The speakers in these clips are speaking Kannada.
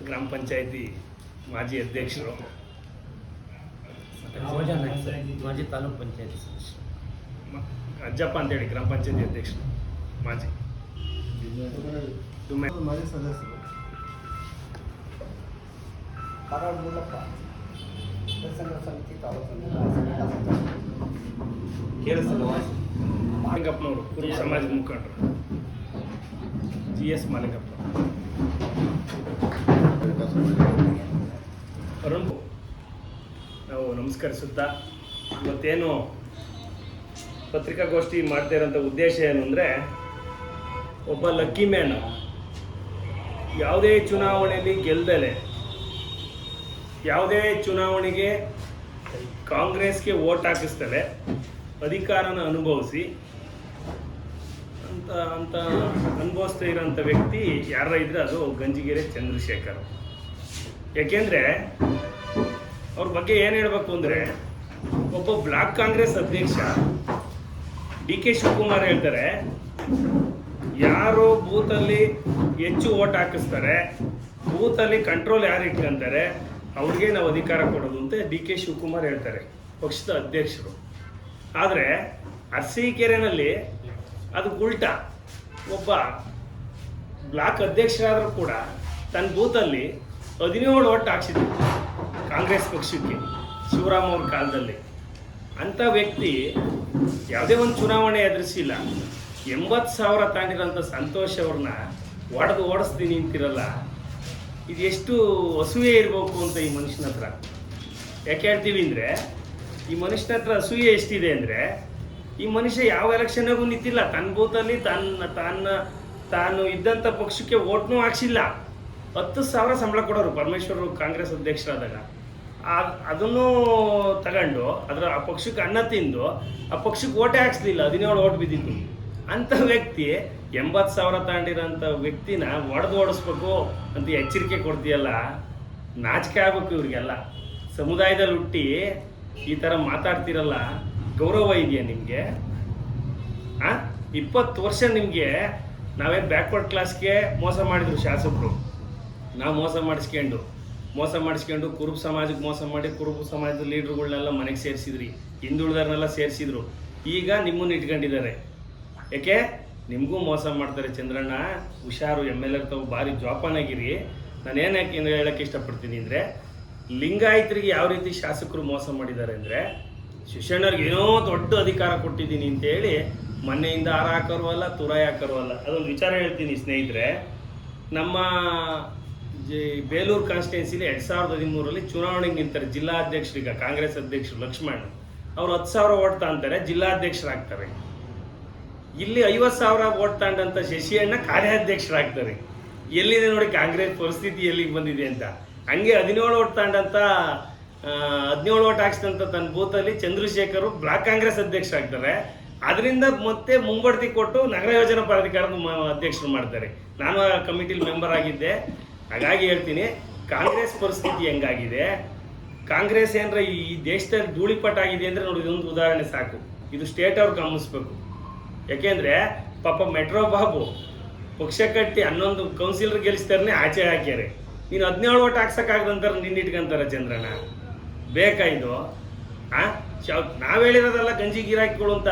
ಗ್ರಾಮ ಪಂಚಾಯತಿ ಮಾಜಿ ಅಧ್ಯಕ್ಷರು, ಮಾಜಿ ತಾಲೂಕು ಪಂಚಾಯತಿ ಸದಸ್ಯರು, ಅಜ್ಜಪ್ಪ ಅಂತೇಳಿ ಗ್ರಾಮ ಪಂಚಾಯತಿ ಅಧ್ಯಕ್ಷರು, ಮಾಜಿ ಮಾಜಿ ಸದಸ್ಯರು, ಸಮಿತಿ ಮಾಲಿಂಗಪ್ಪನವರು ಕುರುಬ ಸಮಾಜದ ಮುಖಂಡರು, GS ಮಾಲಿಂಗಪ್ಪ, ಅರುಣ್ ನಾವು ನಮಸ್ಕರಿಸುತ್ತಾ ಇವತ್ತೇನು ಪತ್ರಿಕಾಗೋಷ್ಠಿ ಮಾಡ್ತಾ ಇರೋಂಥ ಉದ್ದೇಶ ಏನು ಅಂದರೆ, ಒಬ್ಬ ಲಕ್ಕಿ ಮ್ಯಾನ್ ಯಾವುದೇ ಚುನಾವಣೆಯಲ್ಲಿ ಗೆಲ್ದಲೆ, ಯಾವುದೇ ಚುನಾವಣೆಗೆ ಕಾಂಗ್ರೆಸ್ಗೆ ವೋಟ್ ಹಾಕಿಸ್ದಲೆ ಅಧಿಕಾರನ ಅನುಭವಿಸಿ ಅಂತ ಅನುಭವಿಸ್ತಾ ಇರೋಂಥ ವ್ಯಕ್ತಿ ಯಾರ ಇದ್ರೆ ಅದು ಗಂಜಿಗೆರೆ ಚಂದ್ರಶೇಖರ್. ಯಾಕೆಂದರೆ ಅವ್ರ ಬಗ್ಗೆ ಏನು ಹೇಳಬೇಕು ಅಂದರೆ, ಒಬ್ಬ ಬ್ಲಾಕ್ ಕಾಂಗ್ರೆಸ್ ಅಧ್ಯಕ್ಷ DK ಶಿವಕುಮಾರ್ ಹೇಳ್ತಾರೆ, ಯಾರು ಬೂತಲ್ಲಿ ಹೆಚ್ಚು ಓಟ್ ಹಾಕಿಸ್ತಾರೆ, ಬೂತಲ್ಲಿ ಕಂಟ್ರೋಲ್ ಯಾರು ಇಟ್ಕೊಂತಾರೆ ಅವ್ರಿಗೆ ನಾವು ಅಧಿಕಾರ ಕೊಡೋದು ಅಂತ DK ಶಿವಕುಮಾರ್ ಹೇಳ್ತಾರೆ, ಪಕ್ಷದ ಅಧ್ಯಕ್ಷರು. ಆದರೆ ಅರಸೀಕೆರೆನಲ್ಲಿ ಅದು ಉಲ್ಟಾ, ಒಬ್ಬ ಬ್ಲಾಕ್ ಅಧ್ಯಕ್ಷರಾದರೂ ಕೂಡ ತನ್ನ ಬೂತಲ್ಲಿ 17 ಓಟ್ ಹಾಕ್ಸಿದ್ರು ಕಾಂಗ್ರೆಸ್ ಪಕ್ಷಕ್ಕೆ ಶಿವರಾಮ್ ಅವ್ರ ಕಾಲದಲ್ಲಿ. ಅಂಥ ವ್ಯಕ್ತಿ ಯಾವುದೇ ಒಂದು ಚುನಾವಣೆ ಎದುರಿಸಿಲ್ಲ. 80,000 ತಾಂಡಿರೋಂಥ ಸಂತೋಷ್ ಅವ್ರನ್ನ ಓಡಿಸ್ತೀನಿ ಅಂತಿರಲ್ಲ, ಇದು ಎಷ್ಟು ಅಸೂಯೆ ಇರಬೇಕು ಅಂತ ಈ ಮನುಷ್ಯನ ಹತ್ರ. ಯಾಕೆ ಹೇಳ್ತೀವಿ ಅಂದರೆ, ಈ ಮನುಷ್ಯನ ಹತ್ರ ಅಸೂಯೆ ಎಷ್ಟಿದೆ ಅಂದರೆ, ಈ ಮನುಷ್ಯ ಯಾವ ಎಲೆಕ್ಷನ್ಗೂ ನಿಂತಿಲ್ಲ, ತನ್ನ ಬೂತಲ್ಲಿ ತಾನು ಇದ್ದಂಥ ಪಕ್ಷಕ್ಕೆ ಓಟ್ನೂ ಹಾಕ್ಸಿಲ್ಲ. 10,000 ಸಂಬಳ ಕೊಡೋರು ಪರಮೇಶ್ವರ್ ಕಾಂಗ್ರೆಸ್ ಅಧ್ಯಕ್ಷರಾದಾಗ. ಅದನ್ನು ತಗೊಂಡು ಆ ಪಕ್ಷಕ್ಕೆ ಅನ್ನ ತಿಂದು ಆ ಪಕ್ಷಕ್ಕೆ ಓಟೇ ಹಾಕ್ಸ್ಲಿಲ್ಲ, 17 ಓಟ್ ಬಿದ್ದಿತ್ತು. ಅಂಥ ವ್ಯಕ್ತಿ 80,000 ತಾಂಡಿರೋಂಥ ವ್ಯಕ್ತಿನ ಓಡಿಸ್ಬೇಕು ಅಂತ ಎಚ್ಚರಿಕೆ ಕೊಡ್ತೀಯಲ್ಲ, ನಾಚಿಕೆ ಆಗ್ಬೇಕು ಇವ್ರಿಗೆಲ್ಲ. ಸಮುದಾಯದಲ್ಲಿ ಹುಟ್ಟಿ ಈ ಥರ ಮಾತಾಡ್ತಿರಲ್ಲ, ಗೌರವ ಇದೆಯಾ ನಿಮಗೆ? 20 ವರ್ಷ ನಿಮಗೆ ನಾವೇ ಬ್ಯಾಕ್ವರ್ಡ್ ಕ್ಲಾಸ್ಗೆ ಮೋಸ ಮಾಡಿದ್ರು ಶಾಸಕರು. ನಾವು ಮೋಸ ಮಾಡಿಸ್ಕೊಂಡು ಕುರುಬ ಸಮಾಜಕ್ಕೆ ಮೋಸ ಮಾಡಿ ಕುರುಬ ಸಮಾಜದ ಲೀಡ್ರುಗಳನ್ನೆಲ್ಲ ಮನೆಗೆ ಸೇರಿಸಿದ್ರಿ, ಹಿಂದುಳಿದವ್ರನ್ನೆಲ್ಲ ಸೇರಿಸಿದ್ರು. ಈಗ ನಿಮ್ಮನ್ನು ಇಟ್ಕೊಂಡಿದ್ದಾರೆ. ಯಾಕೆ? ನಿಮಗೂ ಮೋಸ ಮಾಡ್ತಾರೆ ಚಂದ್ರಣ್ಣ, ಹುಷಾರು. MLA ತಾವು ಭಾರಿ ಜೋಪಾನಾಗಿರಿ. ನಾನೇನು ಹೇಳೋಕ್ಕೆ ಇಷ್ಟಪಡ್ತೀನಿ ಅಂದರೆ, ಲಿಂಗಾಯತರಿಗೆ ಯಾವ ರೀತಿ ಶಾಸಕರು ಮೋಸ ಮಾಡಿದ್ದಾರೆ ಅಂದರೆ, ಶಿವಣ್ಣವ್ರಿಗೆ ಏನೋ ದೊಡ್ಡ ಅಧಿಕಾರ ಕೊಟ್ಟಿದ್ದೀನಿ ಅಂತೇಳಿ ಮೊನ್ನೆಯಿಂದ ಹಾರ ಹಾಕೋರು ಅಲ್ಲ, ತುರಾಯಿ ಹಾಕೋರು ಅಲ್ಲ. ಅದೊಂದು ವಿಚಾರ ಹೇಳ್ತೀನಿ ಸ್ನೇಹಿತರೆ. ನಮ್ಮ ಬೇಲೂರು ಕಾನ್ಸ್ಟಿಟ್ಯೂನ್ಸಿಲಿ 2013ರಲ್ಲಿ ಚುನಾವಣೆಗೆ ನಿಂತಾರೆ ಜಿಲ್ಲಾಧ್ಯಕ್ಷರೀಗ ಕಾಂಗ್ರೆಸ್ ಅಧ್ಯಕ್ಷರು ಲಕ್ಷ್ಮಣ್. ಅವ್ರು 10,000 ಓಟ್ ತಾಂತಾರೆ, ಜಿಲ್ಲಾಧ್ಯಕ್ಷರಾಗ್ತಾರೆ. ಇಲ್ಲಿ 50,000 ಓಟ್ ತಾಂಡಂಥ ಶಶಿಯಣ್ಣ ಕಾರ್ಯಾಧ್ಯಕ್ಷರಾಗ್ತಾರೆ. ಎಲ್ಲಿದೆ ನೋಡಿ ಕಾಂಗ್ರೆಸ್ ಪರಿಸ್ಥಿತಿ ಎಲ್ಲಿಗೆ ಬಂದಿದೆ ಅಂತ. ಹಂಗೆ 17 ಓಟ್ ತಾಂಡಂಥ 17 ಓಟ್ ಹಾಕ್ಸಿದಂಥ ತನ್ನ ಬೂತಲ್ಲಿ ಚಂದ್ರಶೇಖರ್ ಬ್ಲಾಕ್ ಕಾಂಗ್ರೆಸ್ ಅಧ್ಯಕ್ಷರಾಗ್ತಾರೆ. ಅದರಿಂದ ಮತ್ತೆ ಮುಂಬಡ್ತಿ ಕೊಟ್ಟು ನಗರ ಯೋಜನಾ ಪ್ರಾಧಿಕಾರದ ಅಧ್ಯಕ್ಷರು ಮಾಡ್ತಾರೆ. ನಾನು ಆ ಕಮಿಟಿಲಿ ಮೆಂಬರ್ ಆಗಿದ್ದೆ. ಹಾಗಾಗಿ ಹೇಳ್ತೀನಿ, ಕಾಂಗ್ರೆಸ್ ಪರಿಸ್ಥಿತಿ ಹೆಂಗಾಗಿದೆ, ಕಾಂಗ್ರೆಸ್ ಏನರ ಈ ದೇಶದಲ್ಲಿ ಧೂಳಿಪಟ್ಟಾಗಿದೆ ಅಂದರೆ ನೋಡಿ, ಇದೊಂದು ಉದಾಹರಣೆ ಸಾಕು. ಇದು ಸ್ಟೇಟ್ ಅವ್ರು ಗಮನಿಸ್ಬೇಕು. ಯಾಕೆಂದರೆ ಪಾಪ ಮೆಟ್ರೋ ಬಾಬು ಪಕ್ಷ ಕಟ್ಟಿ 11 ಕೌನ್ಸಿಲರ್ ಗೆಲ್ಲಿಸ್ತಾರನೇ ಆಚೆ ಹಾಕ್ಯಾರೆ. ನೀನು 17 ಓಟ್ ಹಾಕ್ಸೋಕ್ಕಾಗದಂತಾರೆ ನಿನ್ನ ಇಟ್ಕೊಂತಾರೆ ಚಂದ್ರಣ್ಣ. ಬೇಕಾಯ್ದು ನಾವು ಹೇಳಿರೋದಲ್ಲ ಗಂಜಿ ಗಿರಾಕಿಗಳು ಅಂತ.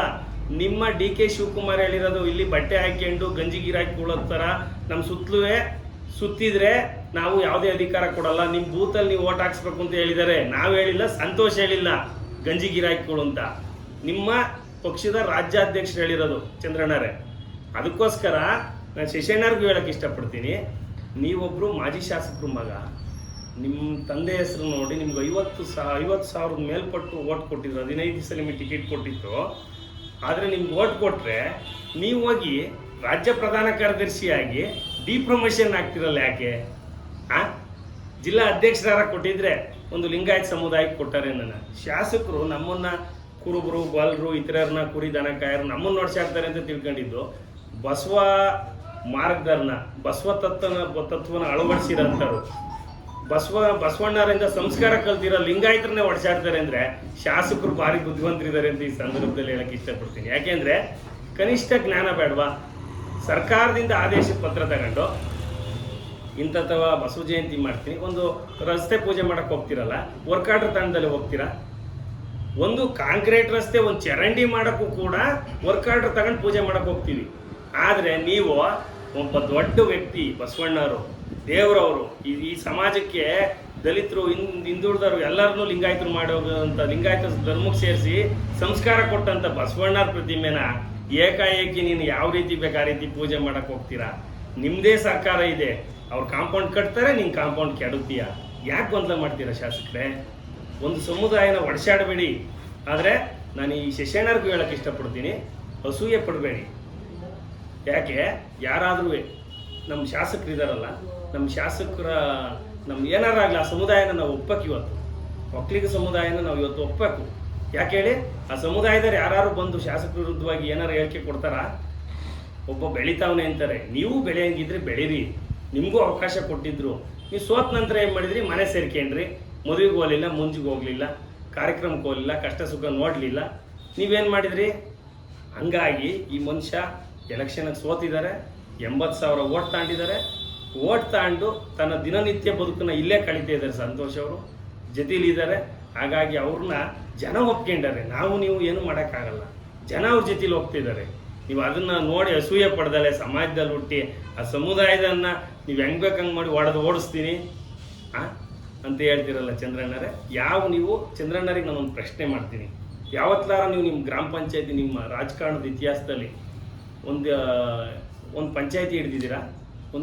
ನಿಮ್ಮ DK ಶಿವಕುಮಾರ್ ಹೇಳಿರೋದು, ಇಲ್ಲಿ ಬಟ್ಟೆ ಹಾಕ್ಕೊಂಡು ಗಂಜಿ ಗಿರಾಕಿಗಳು ಥರ ನಮ್ಮ ಸುತ್ತಿದ್ರೆ ನಾವು ಯಾವುದೇ ಅಧಿಕಾರ ಕೊಡಲ್ಲ, ನಿಮ್ಮ ಬೂತಲ್ಲಿ ನೀವು ಓಟ್ ಹಾಕ್ಸ್ಬೇಕು ಅಂತ ಹೇಳಿದ್ದಾರೆ. ನಾವು ಹೇಳಿಲ್ಲ, ಸಂತೋಷ್ ಹೇಳಿಲ್ಲ ಗಂಜಿ ಗಿರಾಕಿಗಳು ಅಂತ. ನಿಮ್ಮ ಪಕ್ಷದ ರಾಜ್ಯಾಧ್ಯಕ್ಷರು ಹೇಳಿರೋದು ಚಂದ್ರಣ್ಣರೇ. ಅದಕ್ಕೋಸ್ಕರ ನಾನು ಶಶಣ್ಣವ್ರಿಗೂ ಹೇಳೋಕ್ಕೆ ಇಷ್ಟಪಡ್ತೀನಿ, ನೀವೊಬ್ಬರು ಮಾಜಿ ಶಾಸಕರು ಮಗ, ನಿಮ್ಮ ತಂದೆ ಹೆಸರು ನೋಡಿ ನಿಮ್ಗೆ 50,000 ಮೇಲ್ಪಟ್ಟು ಓಟ್ ಕೊಟ್ಟಿದ್ರು. 15 ಸಲ ನಿಮಗೆ ಟಿಕೆಟ್ ಕೊಟ್ಟಿತ್ತು. ಆದರೆ ನಿಮ್ಗೆ ಓಟ್ ಕೊಟ್ಟರೆ ನೀವು ಹೋಗಿ ರಾಜ್ಯ ಪ್ರಧಾನ ಕಾರ್ಯದರ್ಶಿಯಾಗಿ ಡಿಪ್ರಮೋಷನ್ ಆಗ್ತಿರಲ್ಲ. ಯಾಕೆ? ಜಿಲ್ಲಾ ಅಧ್ಯಕ್ಷರಾರ ಕೊಟ್ಟಿದ್ರೆ ಒಂದು ಲಿಂಗಾಯತ್ ಸಮುದಾಯಕ್ಕೆ ಕೊಟ್ಟಾರೆ. ನನ್ನ ಶಾಸಕರು ನಮ್ಮನ್ನು ಕುರುಬರು, ಬಾಲರು, ಇತರರನ್ನ ಕುರಿ ದನ ಕಾಯರು ನಮ್ಮನ್ನು ನೋಡ್ಸಾಕ್ತಾರೆ ಅಂತ ತಿಳ್ಕೊಂಡಿದ್ದು, ಬಸವ ಮಾರ್ಗದರ್ನ ಬಸವ ತತ್ವನ ಅಳವಡಿಸಿರೋಂಥವ್ರು, ಬಸವಣ್ಣರಿಂದ ಸಂಸ್ಕಾರ ಕಲ್ತಿರೋ ಲಿಂಗಾಯತರನ್ನೇ ಹೊಡ್ಸಾಡ್ತಾರೆ ಅಂದರೆ ಶಾಸಕರು ಭಾರಿ ಬುದ್ಧಿವಂತರಿದ್ದಾರೆ ಅಂತ ಈ ಸಂದರ್ಭದಲ್ಲಿ ಹೇಳಕ್ಕೆ ಇಷ್ಟಪಡ್ತೀನಿ. ಯಾಕೆಂದರೆ ಕನಿಷ್ಠ ಜ್ಞಾನ ಬೇಡವಾ? ಸರ್ಕಾರದಿಂದ ಆದೇಶ ಪತ್ರ ತಗೊಂಡು ಇಂಥವ ಬಸವ ಜಯಂತಿ ಮಾಡ್ತೀನಿ, ಒಂದು ರಸ್ತೆ ಪೂಜೆ ಮಾಡಕ್ಕೆ ಹೋಗ್ತಿರಲ್ಲ, ವರ್ಕಾಡ್ರ್ ತಂಡದಲ್ಲಿ ಹೋಗ್ತೀರಾ? ಒಂದು ಕಾಂಕ್ರೀಟ್ ರಸ್ತೆ, ಒಂದು ಚರಂಡಿ ಮಾಡೋಕ್ಕೂ ಕೂಡ ವರ್ಕಾಡ್ರ್ ತಗೊಂಡು ಪೂಜೆ ಮಾಡಕ್ಕೆ ಹೋಗ್ತೀವಿ. ಆದರೆ ನೀವು ಒಬ್ಬ ದೊಡ್ಡ ವ್ಯಕ್ತಿ ಬಸವಣ್ಣವರು, ದೇವರವರು, ಈ ಸಮಾಜಕ್ಕೆ ದಲಿತರು, ಹಿಂದುಳಿದವರು ಎಲ್ಲರನ್ನೂ ಲಿಂಗಾಯತರು ಮಾಡೋಂಥ ಲಿಂಗಾಯತ ಧರ್ಮಕ್ಕೆ ಸೇರಿಸಿ ಸಂಸ್ಕಾರ ಕೊಟ್ಟಂಥ ಬಸವಣ್ಣರ ಪ್ರತಿಮೆನ ಏಕಾಏಕಿ ನೀನು ಯಾವ ರೀತಿ ಬೇಕು ಆ ರೀತಿ ಪೂಜೆ ಮಾಡಕ್ಕೆ ಹೋಗ್ತೀರಾ? ನಿಮ್ಮದೇ ಸರ್ಕಾರ ಇದೆ, ಅವ್ರು ಕಾಂಪೌಂಡ್ ಕಟ್ತಾರೆ, ನೀನು ಕಾಂಪೌಂಡ್ ಕೆಡುತ್ತೀಯ. ಯಾಕೆ ಗೊಂದಲ ಮಾಡ್ತೀರಾ ಶಾಸಕರೇ? ಒಂದು ಸಮುದಾಯನ ಒಡಸಾಡಬೇಡಿ. ಆದರೆ ನಾನು ಈ ಶಶಣ್ಣರಿಗೂ ಹೇಳಕ್ಕೆ ಇಷ್ಟಪಡ್ತೀನಿ, ಅಸೂಯೆ ಪಡಬೇಡಿ. ಯಾಕೆ ಯಾರಾದರೂ ನಮ್ಮ ಶಾಸಕರು ಇದ್ದಾರಲ್ಲ, ನಮ್ಮ ಶಾಸಕರ ನಮ್ಮ ಏನಾರಾಗಲಿ ಆ ಸಮುದಾಯನ ನಾವು ಒಪ್ಪಕ್ಕೆ, ಇವತ್ತು ಒಕ್ಕಲಿಗ ಸಮುದಾಯನ ನಾವು ಇವತ್ತು ಒಪ್ಪಬೇಕು. ಯಾಕೆ ಹೇಳಿ? ಆ ಸಮುದಾಯದವ್ರು ಯಾರು ಬಂದು ಶಾಸಕರ ವಿರುದ್ಧವಾಗಿ ಏನಾರು ಹೇಳಿಕೆ ಕೊಡ್ತಾರಾ? ಒಬ್ಬ ಬೆಳಿತಾವನೆ ಅಂತಾರೆ, ನೀವು ಬೆಳೆಯಂಗಿದ್ರೆ ಬೆಳೀರಿ, ನಿಮಗೂ ಅವಕಾಶ ಕೊಟ್ಟಿದ್ರು. ನೀವು ಸೋತ ನಂತರ ಏನು ಮಾಡಿದ್ರಿ? ಮನೆ ಸೇರ್ಕೊಂಡ್ರಿ, ಮದುವೆಗೆ ಹೋಗಲಿಲ್ಲ, ಮುಂಜಿಗೆ ಹೋಗಲಿಲ್ಲ, ಕಾರ್ಯಕ್ರಮಕ್ಕೆ ಹೋಗಲಿಲ್ಲ, ಕಷ್ಟ ಸುಖ ನೋಡಲಿಲ್ಲ. ನೀವೇನು ಮಾಡಿದ್ರಿ? ಹಂಗಾಗಿ ಈ ಮನುಷ್ಯ ಎಲೆಕ್ಷನ್ಗೆ ಸೋತಿದ್ದಾರೆ, 80,000 ಓಟ್ ತಾಂಡಿದ್ದಾರೆ. ಓಟ್ ತಾಂಡು ತನ್ನ ದಿನನಿತ್ಯ ಬದುಕನ್ನು ಇಲ್ಲೇ ಕಳೀತಾ ಇದ್ದಾರೆ. ಸಂತೋಷ್ ಅವರು ಜೊತೆಲಿದ್ದಾರೆ. ಹಾಗಾಗಿ ಅವ್ರನ್ನ ಜನ ಒಪ್ಕೊಂಡಾರೆ. ನಾವು ನೀವು ಏನು ಮಾಡೋಕ್ಕಾಗಲ್ಲ, ಜನ ಅವ್ರ ಜೊತೆಲಿ ಹೋಗ್ತಿದ್ದಾರೆ. ನೀವು ಅದನ್ನು ನೋಡಿ ಅಸೂಯೆ ಪಡೆದಲೆ ಸಮಾಜದಲ್ಲಿ ಹುಟ್ಟಿ ಆ ಸಮುದಾಯದನ್ನು ನೀವು ಹೆಂಗೆ ಬೇಕು ಹಂಗೆ ಮಾಡಿ ಓಡಿಸ್ತೀನಿ ಅಂತ ಹೇಳ್ತಿರಲ್ಲ ಚಂದ್ರಣ್ಣರೇ. ನೀವು ಚಂದ್ರಣ್ಣರಿಗೆ ನಾನೊಂದು ಪ್ರಶ್ನೆ ಮಾಡ್ತೀನಿ. ಯಾವತ್ತಾರ ನೀವು ನಿಮ್ಮ ಗ್ರಾಮ ಪಂಚಾಯತಿ, ನಿಮ್ಮ ರಾಜಕಾರಣದ ಇತಿಹಾಸದಲ್ಲಿ ಒಂದು ಪಂಚಾಯತಿ ಹಿಡ್ದಿದ್ದೀರಾ?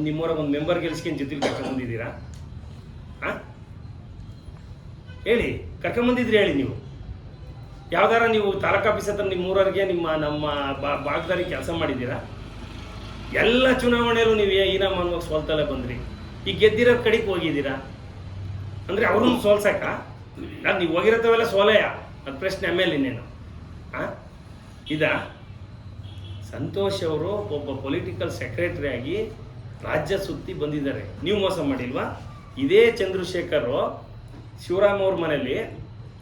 ನಿಮ್ಮೂರಾಗ ಒಂದು ಮೆಂಬರ್ ಗೆಲ್ಸ್ಕೊಂಡು ಜೊತೆಲಿ ಕರ್ಕೊಂಬಂದಿದ್ದೀರಾ? ಹೇಳಿ, ಕರ್ಕೊಂಬಂದಿದ್ರಿ ಹೇಳಿ. ನೀವು ಯಾವ್ದಾರ ನೀವು ತಾಲೂಕು ಆಫೀಸ್ ಹತ್ರ ನಿಮ್ಮೂರವ್ರಿಗೆ ನಮ್ಮ ಭಾಗದಲ್ಲಿ ಕೆಲಸ ಮಾಡಿದ್ದೀರಾ? ಎಲ್ಲ ಚುನಾವಣೆಯಲ್ಲೂ ನೀವು ಈನಾಮಾನವಾಗಿ ಸೋಲ್ತಲೇ ಬಂದ್ರಿ. ಈಗ ಗೆದ್ದಿರೋ ಕಡೆಗೆ ಹೋಗಿದ್ದೀರಾ ಅಂದರೆ ಅವ್ರನ್ನ ಸೋಲ್ಸಕ್ಕ? ನಾನು ನೀವು ಹೋಗಿರತ್ತವೆಲ್ಲ ಸೋಲೆಯ? ಅದು ಪ್ರಶ್ನೆ ಆಮೇಲೆ ಇನ್ನೇನು ಸಂತೋಷ್ ಅವರು ಒಬ್ಬ ಪೊಲಿಟಿಕಲ್ ಸೆಕ್ರೆಟರಿ ಆಗಿ ರಾಜ್ಯ ಸುತ್ತಿ ಬಂದಿದ್ದಾರೆ. ನೀವು ಮೋಸ ಮಾಡಿಲ್ವಾ? ಇದೇ ಚಂದ್ರಶೇಖರ್ ಶಿವರಾಮ್ ಅವ್ರ ಮನೆಯಲ್ಲಿ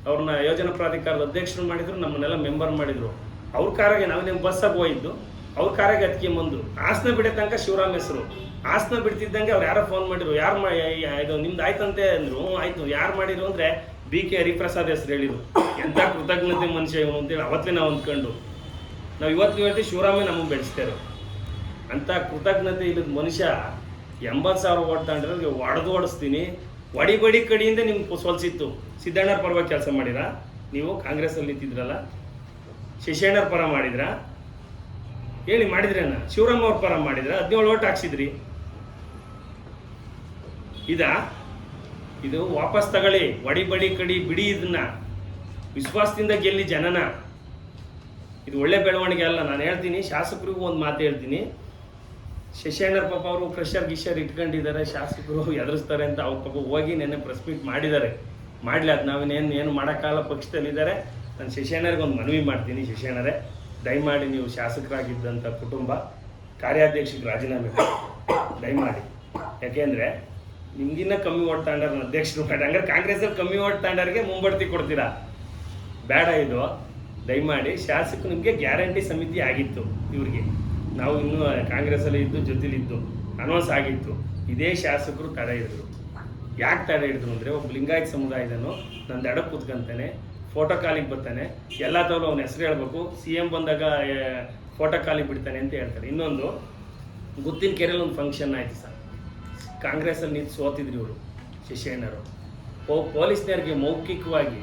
ಅವ್ರನ್ನ ಯೋಜನಾ ಪ್ರಾಧಿಕಾರದ ಅಧ್ಯಕ್ಷರು ಮಾಡಿದ್ರು, ನಮ್ಮನ್ನೆಲ್ಲ ಮೆಂಬರ್ ಮಾಡಿದ್ರು. ಅವ್ರ ಕಾರಾಗೆ ನಾವೇನು ಬಸ್ಸಾಗಿ ಹೋಗಿದ್ದು, ಅವ್ರ ಕಾರಾಗೆ ಹತ್ಕೊಂಬಂದು ಹಾಸನ ಬಿಡೋ ತನಕ ಶಿವರಾಮ್ ಹೆಸರು. ಹಾಸನ ಬಿಡ್ತಿದ್ದಂಗೆ ಅವ್ರು ಯಾರೋ ಫೋನ್ ಮಾಡಿದ್ರು, ಇದು ನಿಮ್ದು ಆಯ್ತಂತೆ ಅಂದರು. ಆಯಿತು, ಯಾರು ಮಾಡಿದ್ರು ಅಂದರೆ BK ಹರಿಪ್ರಸಾದ್ ಹೆಸರು ಹೇಳಿದ್ರು. ಎಂಥ ಕೃತಜ್ಞತೆ ಮನುಷ್ಯ ಇವನು ಅಂತೇಳಿ ಅವತ್ತೇ ನಾವು ಅಂದ್ಕೊಂಡು, ನಾವು ಇವತ್ತು ಹೇಳ್ತೀವಿ ಶಿವರಾಮೇ ನಮಗೆ ಬೆಳೆಸ್ತಾರೆ. ಅಂಥ ಕೃತಜ್ಞತೆ ಇಲ್ಲದ ಮನುಷ್ಯ 80,000 ಓಟ್ ತಗೊಂಡ್ರೆ ಓಡಿಸ್ತೀನಿ, ಬಡಿ ಕಡೆಯಿಂದ ನಿಮ್ಗೆ ಸೋಲ್ಸಿತ್ತು. ಸಿದ್ದಣ್ಣರ ಪರವಾಗಿ ಕೆಲಸ ಮಾಡಿರಾ? ನೀವು ಕಾಂಗ್ರೆಸ್ಸಲ್ಲಿ ನಿಂತಿದ್ರಲ್ಲ, ಶಶಣ್ಣರ ಪರ ಮಾಡಿದ್ರಾ? ಹೇಳಿ, ಮಾಡಿದ್ರೇನ? ಶಿವರಾಮ್ ಅವ್ರ ಪರ ಮಾಡಿದ್ರ? 17 ಓಟ್ ಹಾಕ್ಸಿದ್ರಿ. ಇದು ವಾಪಸ್ ತಗೊಳ್ಳಿ. ಬಡಿ ಕಡಿ ಬಿಡಿ, ಇದನ್ನ ವಿಶ್ವಾಸದಿಂದ ಗೆಲ್ಲಿ ಜನನ. ಇದು ಒಳ್ಳೆ ಬೆಳವಣಿಗೆ ಅಲ್ಲ. ನಾನು ಹೇಳ್ತೀನಿ, ಶಾಸಕರಿಗೂ ಒಂದು ಮಾತು ಹೇಳ್ತೀನಿ. ಶಶಣ್ಣರ ಪಾಪ ಅವರು ಕ್ರಷರ್ ಗಿಷರ್ ಇಟ್ಕೊಂಡಿದ್ದಾರೆ, ಶಾಸಕರು ಎದುರಿಸ್ತಾರೆ ಅಂತ ಅವ್ರ ಪಾಪ ಹೋಗಿ ನೆನ್ನೆ ಪ್ರೆಸ್ ಮೀಟ್ ಮಾಡಿದ್ದಾರೆ. ಮಾಡಲಿ, ಅದು ನಾವೇನೇನು ಮಾಡೋಕ್ಕಾಗಲ್ಲ, ಪಕ್ಷದಲ್ಲಿದ್ದಾರೆ. ನಾನು ಶಶಣ್ಣರಿಗೆ ಒಂದು ಮನವಿ ಮಾಡ್ತೀನಿ. ಶಶಣ್ಣರೇ, ದಯಮಾಡಿ ನೀವು ಶಾಸಕರಾಗಿದ್ದಂಥ ಕುಟುಂಬ ಕಾರ್ಯಾಧ್ಯಕ್ಷಕ್ಕೆ ರಾಜೀನಾಮೆ ದಯಮಾಡಿ. ಯಾಕೆಂದರೆ ನಿಮ್ಗಿನ್ನ ಕಮ್ಮಿ ಓಟ್ ತಗೊಂಡಾರ ಅಧ್ಯಕ್ಷರು ಮಾಡಿ, ಹಂಗಾರೆ ಕಾಂಗ್ರೆಸ್ಸಲ್ಲಿ ಕಮ್ಮಿ ಓಟ್ ತಗೊಂಡವ್ರಿಗೆ ಮುಂಬಡ್ತಿ ಕೊಡ್ತೀರಾ? ಬೇಡ. ಇದು ದಯಮಾಡಿ ಶಾಸಕರು ನಿಮಗೆ ಗ್ಯಾರಂಟಿ ಸಮಿತಿ ಆಗಿತ್ತು. ಇವ್ರಿಗೆ ನಾವು ಇನ್ನೂ ಕಾಂಗ್ರೆಸ್ಸಲ್ಲಿ ಇದ್ದು ಜೊತೆಲಿದ್ದು ಅನೌನ್ಸ್ ಆಗಿತ್ತು. ಇದೇ ಶಾಸಕರು ತಡೆ ಹಿಡಿದ್ರು. ಯಾಕೆ ತಡೆ ಹಿಡಿದ್ರು ಅಂದರೆ, ಒಬ್ಬ ಲಿಂಗಾಯತ ಸಮುದಾಯದನು ನನ್ನ ದಡಕ್ಕೆ ಕೂತ್ಕೊಂತಾನೆ, ಫೋಟೋ ಕಾಲಿಗೆ ಬರ್ತಾನೆ, ಎಲ್ಲ ತವಲು ಅವನ ಹೆಸರು ಹೇಳ್ಬೇಕು, CM ಬಂದಾಗ ಫೋಟೋ ಕಾಲಿಗೆ ಬಿಡ್ತಾನೆ ಅಂತ ಹೇಳ್ತಾರೆ. ಇನ್ನೊಂದು, ಗುತ್ತಿನ ಕೆರೆಯಲ್ಲಿ ಒಂದು ಫಂಕ್ಷನ್ ಆಯಿತು ಸರ್, ಕಾಂಗ್ರೆಸ್ಸಲ್ಲಿ ನಿಂತು ಸೋತಿದ್ರಿ ಇವರು ಶಶಣ್ಣರು. ಪೊಲೀಸ್ನವ್ರಿಗೆ ಮೌಖಿಕವಾಗಿ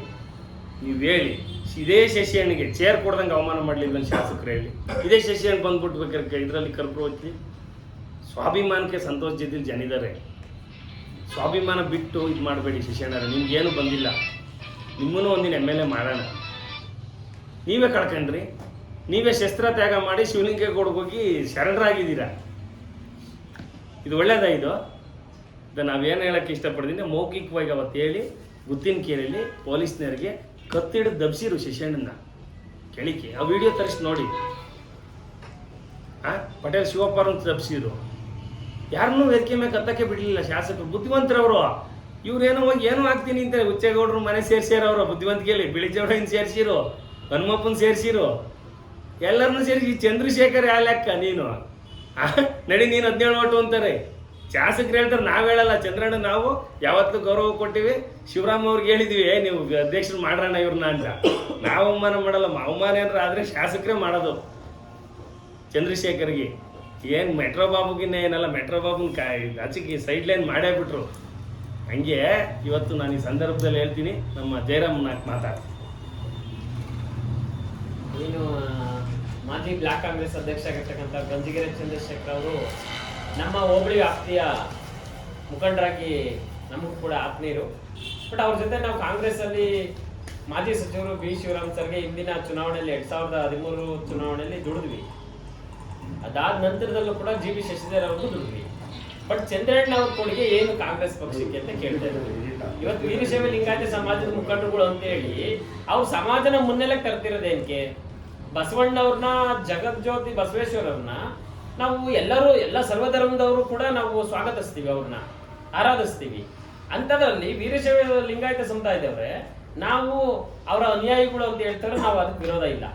ನೀವು ಹೇಳಿ, ಇದೇ ಶಶಿಯಣ್ಣಿಗೆ ಚೇರ್ ಕೊಡ್ದಂಗೆ ಅವಮಾನ ಮಾಡಲಿಲ್ಲ ಶಾಸಕರು ಹೇಳಿ. ಇದೇ ಶಶಿಯಣ್ಣ ಬಂದ್ಬಿಟ್ಬೇಕಾರೆ ಇದರಲ್ಲಿ ಕರ್ಪೂರವತ್ತಿ ಸ್ವಾಭಿಮಾನಕ್ಕೆ ಸಂತೋಷ ಜೊತೆಲಿ ಜನಿದ್ದಾರೆ. ಸ್ವಾಭಿಮಾನ ಬಿಟ್ಟು ಇದು ಮಾಡಬೇಡಿ ಶಶಿಯಣ್ಣರೇ. ನಿಮ್ಗೇನು ಬಂದಿಲ್ಲ, ನಿಮ್ಮನ್ನು ಒಂದಿನ MLA ಮಾಡೋಣ. ನೀವೇ ಕಳ್ಕೊಂಡ್ರಿ, ನೀವೇ ಶಸ್ತ್ರ ತ್ಯಾಗ ಮಾಡಿ ಶಿವಲಿಂಗೇಗೌಡಗೆ ಹೋಗಿ ಶರಣರಾಗಿದ್ದೀರಾ. ಇದು ಒಳ್ಳೇದಾ? ಇದು ನಾವೇನು ಹೇಳೋಕ್ಕೆ ಇಷ್ಟಪಡ್ತೀನಿ, ಮೌಖಿಕವಾಗಿ ಅವತ್ತು ಹೇಳಿ ಗುತ್ತಿನ ಕೇಳಿ ಪೊಲೀಸ್ನವ್ರಿಗೆ ಕತ್ತಿಡಿದು ದಬ್ಸಿರು ಶಶಣ್ಣನ ಕೆಳಿಕೆ. ಆ ವಿಡಿಯೋ ತರಿಸಿ ನೋಡಿ. ಪಟೇಲ್ ಶಿವಪ್ಪರನ್ನು ದಬ್ಸಿರು. ಯಾರನ್ನೂ ವೇದಿಕೆ ಮೇಲೆ ಕತ್ತಕ್ಕೆ ಬಿಡಲಿಲ್ಲ ಶಾಸಕರು. ಬುದ್ಧಿವಂತರವರು. ಇವ್ರೇನೋ ಹೋಗಿ ಏನೋ ಆಗ್ತೀನಿ ಅಂತ ಹುಚ್ಚೇಗೌಡರು ಮನೆ ಸೇರಿಸ್ಯಾರವರು. ಬುದ್ಧಿವಂತಿಕೆಯಲ್ಲಿ ಬಿಳಿಚೌಡಯ್ಯನ ಸೇರಿಸಿರು, ಹನುಮಪ್ಪನ ಸೇರಿಸಿರು, ಎಲ್ಲರನ್ನೂ ಸೇರಿಸಿ. ಚಂದ್ರಶೇಖರ್ ಯಾವ ಲೆಕ್ಕ ನೀನು? ನಡಿ, ನೀನು 17 ಓಟು ಅಂತಾರೆ. ಶಾಸಕರು ಹೇಳ್ತಾರೆ, ನಾವ್ ಹೇಳಲ್ಲ. ಚಂದ್ರಣ್ಣ ನಾವು ಯಾವತ್ತೂ ಗೌರವ ಕೊಟ್ಟಿವಿ. ಶಿವರಾಮ್ ಅವ್ರಿಗೆ ಹೇಳಿದ್ವಿ, ನೀವು ಅಧ್ಯಕ್ಷರು ಮಾಡ್ರಣ್ಣ ಇವ್ರನ್ನ ಅಂತ. ನಾವು ಅವಮಾನ ಮಾಡಲ್ಲ. ಅವಮಾನ ಏನಾರ ಆದ್ರೆ ಶಾಸಕರೇ ಮಾಡೋದು. ಚಂದ್ರಶೇಖರ್ಗೆ ಏನ್ ಮೆಟ್ರೋ ಬಾಬುಗಿನ್ನ ಏನಲ್ಲ, ಮೆಟ್ರೋ ಬಾಬುನ ಆಚೆಗೆ ಸೈಡ್ ಲೈನ್ ಮಾಡೇ ಬಿಟ್ರು. ಹಂಗೆ ಇವತ್ತು ನಾನು ಈ ಸಂದರ್ಭದಲ್ಲಿ ಹೇಳ್ತೀನಿ, ನಮ್ಮ ಜಯರಾಮ್ ಮಾತಾಡ್ತೀನಿ. ಏನು ಮಾಜಿ ಬ್ಲಾಕ್ ಕಾಂಗ್ರೆಸ್ ಅಧ್ಯಕ್ಷ ಆಗಿರ್ತಕ್ಕಂಥ ಗಂಜಿಗೆರೆ ಚಂದ್ರಶೇಖರ್ ಅವರು ನಮ್ಮ ಹೋಬಳಿ ವ್ಯಾಪ್ತಿಯ ಮುಖಂಡರಾಗಿ ನಮಗೂ ಕೂಡ ಆತ್ಮೀಯರು. ಬಟ್ ಅವ್ರ ಜೊತೆ ನಾವು ಕಾಂಗ್ರೆಸ್ಸಲ್ಲಿ ಮಾಜಿ ಸಚಿವರು ಬಿ ಶಿವರಾಮ್ ಸರ್ಗೆ ಹಿಂದಿನ ಚುನಾವಣೆಯಲ್ಲಿ 2013 ಚುನಾವಣೆಯಲ್ಲಿ ದುಡಿದ್ವಿ. ಅದಾದ ನಂತರದಲ್ಲೂ ಕೂಡ ಜಿ ಬಿ ಶಶಿಧರ್ ಅವ್ರಿಗೂ ದುಡಿದ್ವಿ. ಬಟ್ ಚಂದ್ರಣ್ಣ ಅವ್ರ ಕೊಡುಗೆ ಏನು ಕಾಂಗ್ರೆಸ್ ಪಕ್ಷಕ್ಕೆ ಅಂತ ಕೇಳ್ತಾ ಇದ್ರು. ಇವತ್ತು ವೀರಶೈವ ಲಿಂಗಾಯತ ಸಮಾಜದ ಮುಖಂಡರುಗಳು ಅಂತ ಹೇಳಿ ಅವ್ರು ಸಮಾಜನ ಮುನ್ನೆಲೆಗೆ ತರ್ತಿರೋದೇನಕ್ಕೆ? ಬಸವಣ್ಣವ್ರನ್ನ, ಜಗಜ್ಯೋತಿ ಬಸವೇಶ್ವರವ್ರನ್ನ ನಾವು ಎಲ್ಲ ಸರ್ವಧರ್ಮದವರು ಕೂಡ ನಾವು ಸ್ವಾಗತಿಸ್ತೀವಿ, ಅವ್ರನ್ನ ಆರಾಧಿಸ್ತೀವಿ. ಅಂಥದ್ರಲ್ಲಿ ವೀರಶೈವ ಲಿಂಗಾಯತ ಸಮುದಾಯದವ್ರೆ ನಾವು ಅವರ ಅನುಯಾಯಿಗಳು ಅಂತ ಹೇಳ್ತಾರೆ, ನಾವು ಅದಕ್ಕೆ ವಿರೋಧ ಇಲ್ಲ.